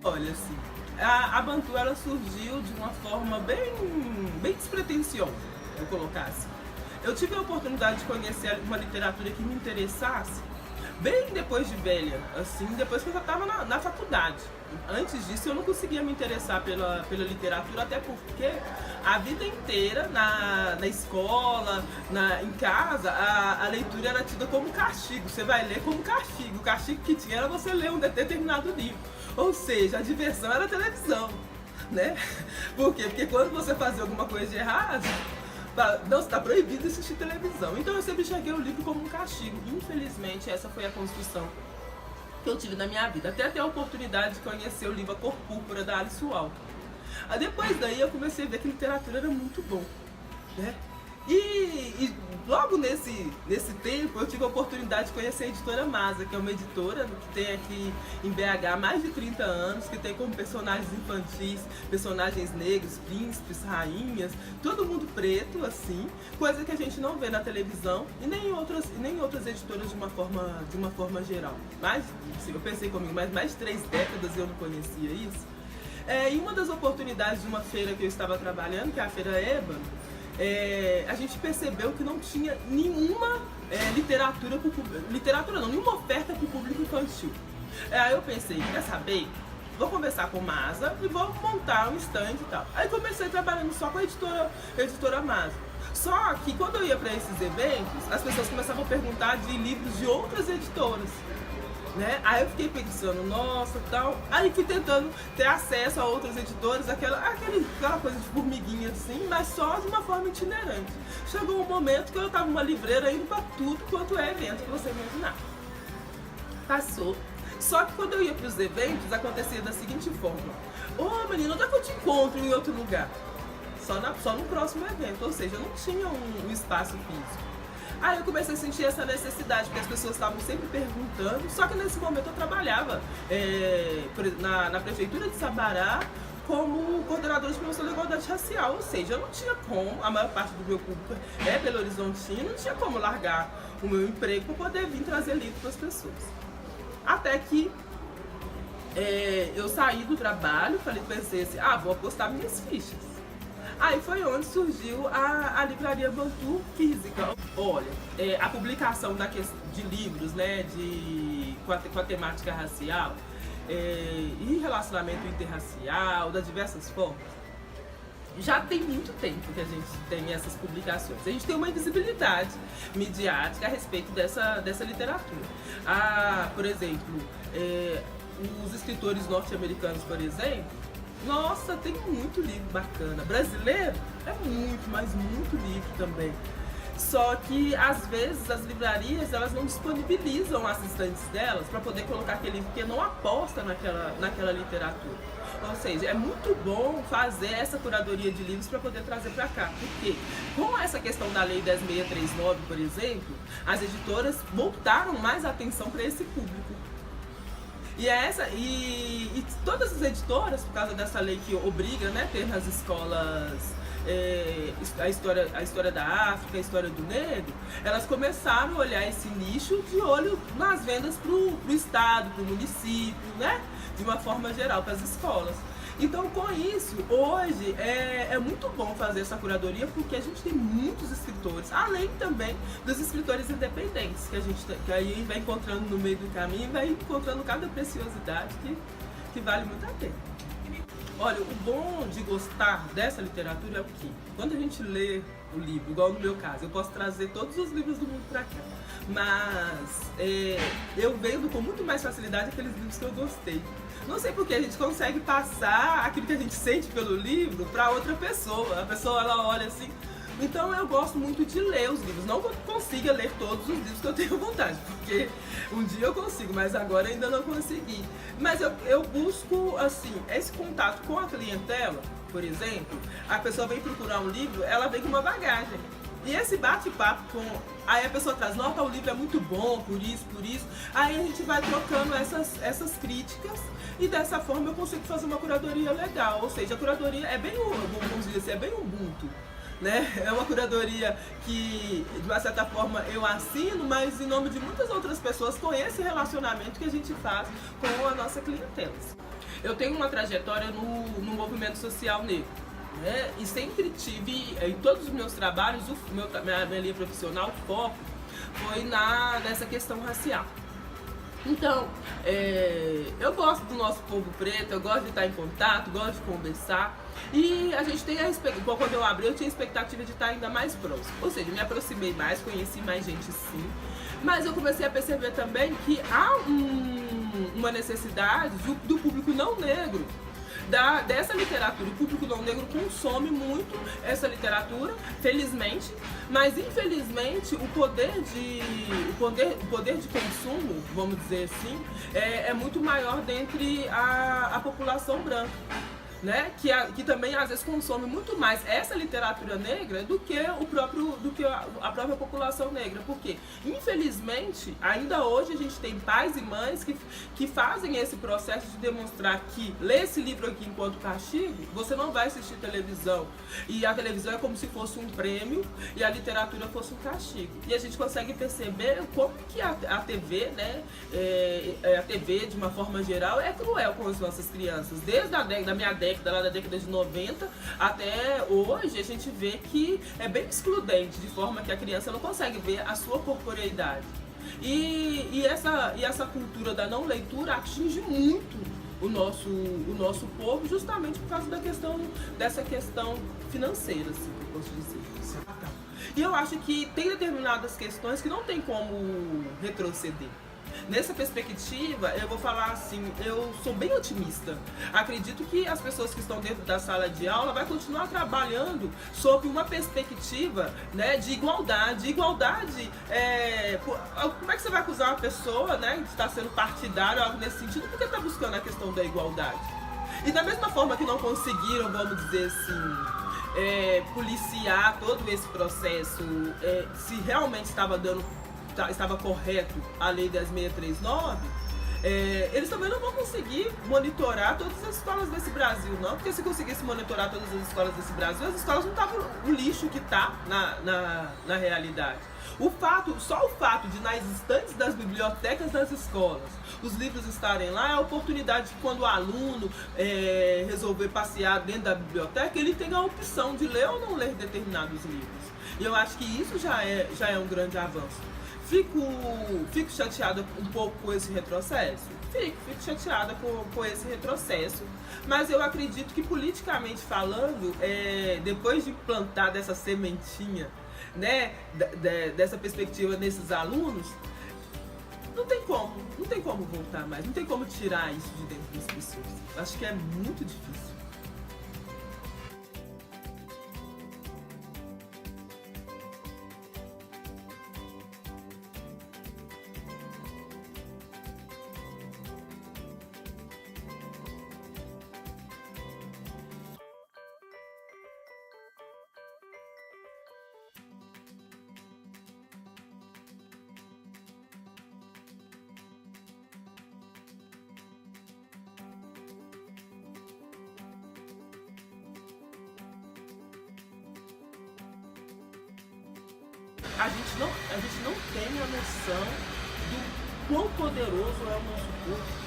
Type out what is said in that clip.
Olha, assim, a Bantu ela surgiu de uma forma bem despretensiosa, eu colocasse. Eu tive a oportunidade de conhecer uma literatura que me interessasse bem depois de velha, assim, depois que eu já estava na faculdade. Antes disso eu não conseguia me interessar pela literatura, até porque a vida inteira na escola, em casa, a leitura era tida como castigo. Você vai ler como castigo. O castigo que tinha era você ler um determinado livro. Ou seja, a diversão era a televisão, né? Por quê? Porque quando você fazia alguma coisa de errado, não, está proibido assistir televisão. Então eu sempre enxerguei o livro como um castigo. Infelizmente, essa foi a construção que eu tive na minha vida. Até ter a oportunidade de conhecer o livro A Cor Púrpura, da Alice Walker. Depois daí eu comecei a ver que literatura era muito bom, né? E logo nesse tempo eu tive a oportunidade de conhecer a editora Masa, que é uma editora que tem aqui em BH há mais de 30 anos, que tem como personagens infantis, personagens negros, príncipes, rainhas, todo mundo preto, assim, coisa que a gente não vê na televisão e nem em outras editoras de uma forma geral. Mas, assim, eu pensei comigo, mas mais de 3 décadas eu não conhecia isso. Em uma das oportunidades de uma feira que eu estava trabalhando, que é a Feira Ébano, a gente percebeu que não tinha nenhuma nenhuma oferta para o público infantil. Aí eu pensei, quer saber? Vou conversar com Masa e vou montar um stand e tal. Aí comecei trabalhando só com a editora Masa. Só que quando eu ia para esses eventos, as pessoas começavam a perguntar de livros de outras editoras, né? Aí eu fiquei pensando, nossa, tal. Aí fui tentando ter acesso a outras editoras, aquela coisa de formiguinha assim, mas só de uma forma itinerante. Chegou um momento que eu tava numa livreira indo pra tudo quanto é evento que você imaginar. Passou. Só que quando eu ia pros eventos, acontecia da seguinte forma: ô menino, onde é que eu te encontro em outro lugar? Só no próximo evento, ou seja, eu não tinha um espaço físico. Aí eu comecei a sentir essa necessidade, porque as pessoas estavam sempre perguntando, só que nesse momento eu trabalhava na prefeitura de Sabará como coordenadora de promoção da igualdade racial, ou seja, eu não tinha como, a maior parte do meu público é Belo Horizontino, não tinha como largar o meu emprego para poder vir trazer livro para as pessoas. Até que eu saí do trabalho, pensei assim, vou apostar minhas fichas. Aí foi onde surgiu a livraria Bantu física. Olha, a publicação de livros, né, com a temática racial e relacionamento interracial, das diversas formas, já tem muito tempo que a gente tem essas publicações. A gente tem uma invisibilidade midiática a respeito dessa literatura. Por exemplo, os escritores norte-americanos, por exemplo, nossa, tem muito livro bacana. Brasileiro é muito, mas muito livro também. Só que às vezes as livrarias elas não disponibilizam as estantes delas para poder colocar aquele livro, porque não aposta naquela literatura. Ou seja, é muito bom fazer essa curadoria de livros para poder trazer para cá. Porque com essa questão da Lei 10.639, por exemplo, as editoras voltaram mais atenção para esse público. E todas as editoras, por causa dessa lei que obriga, né, ter nas escolas a história da África, a história do negro, elas começaram a olhar esse nicho de olho nas vendas para o estado, para o município, né, de uma forma geral, para as escolas. Então, com isso, hoje é muito bom fazer essa curadoria, porque a gente tem muitos escritores, além também dos escritores independentes, que aí vai encontrando no meio do caminho, vai encontrando cada preciosidade que vale muito a pena. Olha, o bom de gostar dessa literatura é o quê? Quando a gente lê o livro, igual no meu caso, eu posso trazer todos os livros do mundo para cá, mas eu vendo com muito mais facilidade aqueles livros que eu gostei. Não sei porque a gente consegue passar aquilo que a gente sente pelo livro para outra pessoa. A pessoa ela olha assim. Então eu gosto muito de ler os livros. Não que eu consiga ler todos os livros que eu tenho vontade, porque um dia eu consigo, mas agora ainda não consegui. Mas eu busco assim esse contato com a clientela, por exemplo. A pessoa vem procurar um livro, ela vem com uma bagagem. E esse bate-papo aí a pessoa traz, nota, o livro é muito bom, por isso. Aí a gente vai trocando essas críticas e dessa forma eu consigo fazer uma curadoria legal. Ou seja, a curadoria é bem, vamos dizer assim, é bem Ubuntu, né? É uma curadoria que, de uma certa forma, eu assino, mas em nome de muitas outras pessoas com esse relacionamento que a gente faz com a nossa clientela. eu tenho uma trajetória no movimento social negro, né? E sempre tive, em todos os meus trabalhos, minha linha profissional, o foco foi nessa questão racial. Então, eu gosto do nosso povo preto, eu gosto de estar em contato, gosto de conversar. E a gente tem a expectativa, quando eu abri, eu tinha a expectativa de estar ainda mais próximo. Ou seja, me aproximei mais, conheci mais gente sim. Mas eu comecei a perceber também que há uma necessidade do público não negro dessa literatura. O público não negro consome muito essa literatura, felizmente, mas infelizmente o poder de consumo, vamos dizer assim, é muito maior dentre a população branca, né? Que também às vezes consome muito mais essa literatura negra do que a própria população negra, porque infelizmente ainda hoje a gente tem pais e mães que fazem esse processo de demonstrar que ler esse livro aqui enquanto castigo, você não vai assistir televisão, e a televisão é como se fosse um prêmio e a literatura fosse um castigo. E a gente consegue perceber como que a TV, né, a TV de uma forma geral é cruel com as nossas crianças, desde da minha década, lá da década de 90 até hoje, a gente vê que é bem excludente, de forma que a criança não consegue ver a sua corporeidade. E essa cultura da não leitura atinge muito o nosso povo, justamente por causa dessa questão financeira, assim, que eu posso dizer. E eu acho que tem determinadas questões que não tem como retroceder. Nessa perspectiva, eu vou falar assim, eu sou bem otimista. Acredito que as pessoas que estão dentro da sala de aula vai continuar trabalhando sob uma perspectiva, né, de igualdade. Igualdade, como é que você vai acusar uma pessoa, né, de estar sendo partidário, algo nesse sentido, porque está buscando a questão da igualdade? E da mesma forma que não conseguiram, vamos dizer assim, policiar todo esse processo, se realmente estava correto a lei 10.639, eles também não vão conseguir monitorar todas as escolas desse Brasil, não, porque se conseguisse monitorar todas as escolas desse Brasil, as escolas não estavam o lixo que está na realidade. Só o fato de nas estantes das bibliotecas das escolas os livros estarem lá é a oportunidade de, quando o aluno resolver passear dentro da biblioteca, ele tenha a opção de ler ou não ler determinados livros. E eu acho que isso já é um grande avanço. Fico chateada um pouco com esse retrocesso? Fico chateada com esse retrocesso, mas eu acredito que, politicamente falando, depois de plantar dessa sementinha, né, dessa perspectiva nesses alunos, não tem como voltar mais, não tem como tirar isso de dentro das pessoas. Acho que é muito difícil. A gente não tem a noção do quão poderoso é o nosso corpo.